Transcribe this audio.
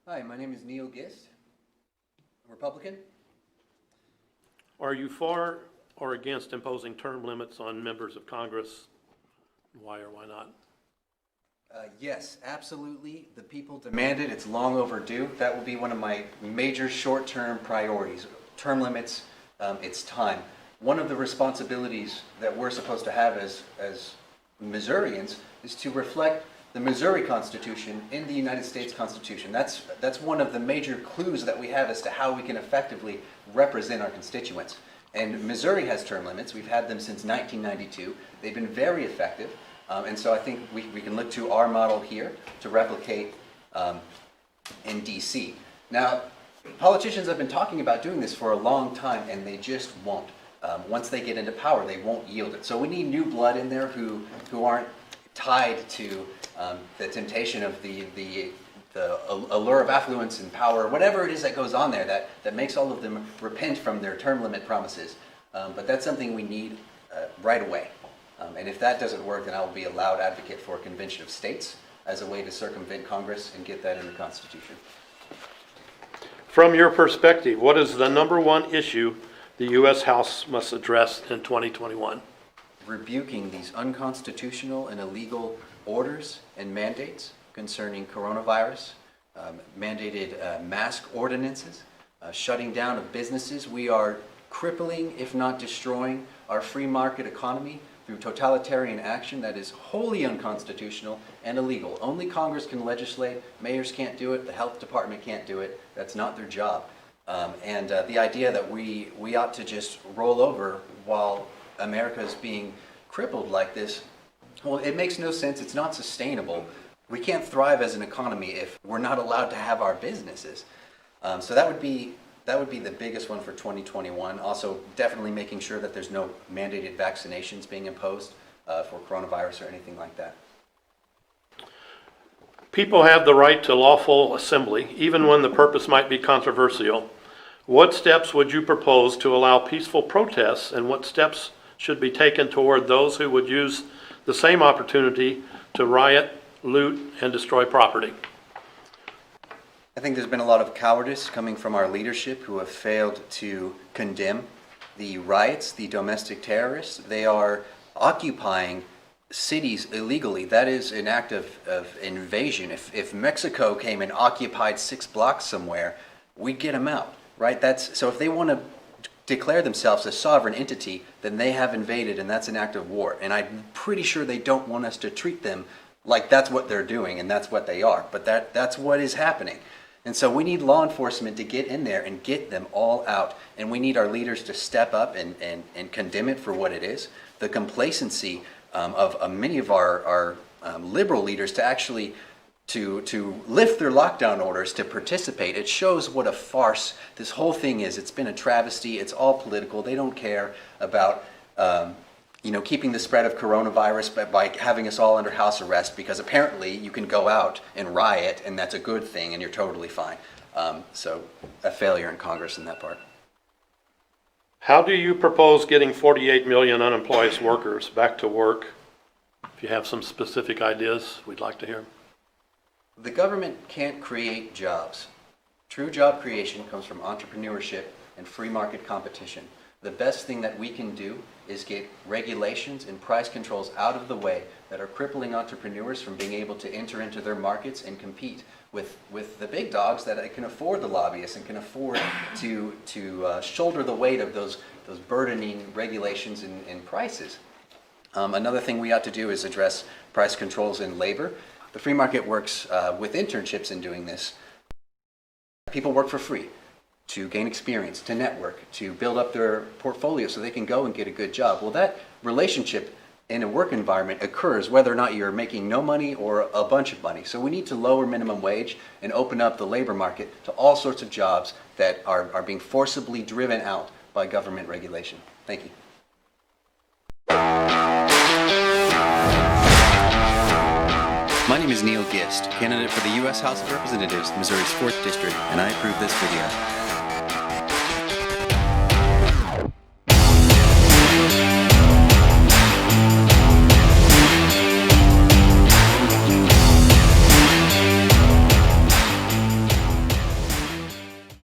Hi, my name is Neal Gist, Republican. Are you for or against imposing term limits on members of Congress? Why or why not? Yes, absolutely. The people demand it. It's long overdue. That will be one of my major short-term priorities. Term limits, it's time. One of the responsibilities that we're supposed to have as Missourians is to reflect the Missouri Constitution in the United States Constitution. That's one of the major clues that we have as to how we can effectively represent our constituents. And Missouri has term limits. We've had them since 1992. They've been very effective. And so I think we can look to our model here to replicate in DC. Now, politicians have been talking about doing this for a long time, and they just won't. Once they get into power, they won't yield it. So we need new blood in there who aren't tied to the temptation of the allure of affluence and power, whatever it is that goes on there that makes all of them repent from their term limit promises. But that's something we need right away. And if that doesn't work, then I will be a loud advocate for a convention of states as a way to circumvent Congress and get that in the Constitution. From your perspective, what is the number one issue the U.S. House must address in 2021? Rebuking these unconstitutional and illegal orders and mandates concerning coronavirus, mandated mask ordinances, shutting down of businesses. We are crippling, if not destroying, our free market economy through totalitarian action that is wholly unconstitutional and illegal. Only Congress can legislate. Mayors can't do it. The health department can't do it. That's not their job. And the idea that we ought to just roll over while America is being crippled like this, well, it makes no sense. It's not sustainable. We can't thrive as an economy if we're not allowed to have our businesses. So that would be the biggest one for 2021. Also, definitely making sure that there's no mandated vaccinations being imposed for coronavirus or anything like that. People have the right to lawful assembly, even when the purpose might be controversial. What steps would you propose to allow peaceful protests, and what steps should be taken toward those who would use the same opportunity to riot, loot, and destroy property? I think there's been a lot of cowardice coming from our leadership who have failed to condemn the riots, the domestic terrorists. They are occupying cities illegally. That is an act of invasion. If Mexico came and occupied 6 blocks somewhere, we'd get them out, right? So if they want to declare themselves a sovereign entity, then they have invaded, and that's an act of war. And I'm pretty sure they don't want us to treat them like that's what they're doing and that's what they are. But that's what is happening. And so we need law enforcement to get in there and get them all out. And we need our leaders to step up and condemn it for what it is. The complacency of many of our liberal leaders to actually to lift their lockdown orders, to participate. It shows what a farce this whole thing is. It's been a travesty. It's all political. They don't care about keeping the spread of coronavirus by having us all under house arrest, because apparently you can go out and riot and that's a good thing and you're totally fine. So a failure in Congress in that part. How do you propose getting 48 million unemployed workers back to work? If you have some specific ideas, we'd like to hear them. The government can't create jobs. True job creation comes from entrepreneurship and free market competition. The best thing that we can do is get regulations and price controls out of the way that are crippling entrepreneurs from being able to enter into their markets and compete with the big dogs that can afford the lobbyists and can afford to shoulder the weight of those burdening regulations and prices. Another thing we ought to do is address price controls in labor. The free market works with internships in doing this. People work for free to gain experience, to network, to build up their portfolio so they can go and get a good job. Well, that relationship in a work environment occurs whether or not you're making no money or a bunch of money. So we need to lower minimum wage and open up the labor market to all sorts of jobs that are being forcibly driven out by government regulation. Thank you. My name is Neal Gist, candidate for the U.S. House of Representatives, Missouri's 4th District, and I approve this video.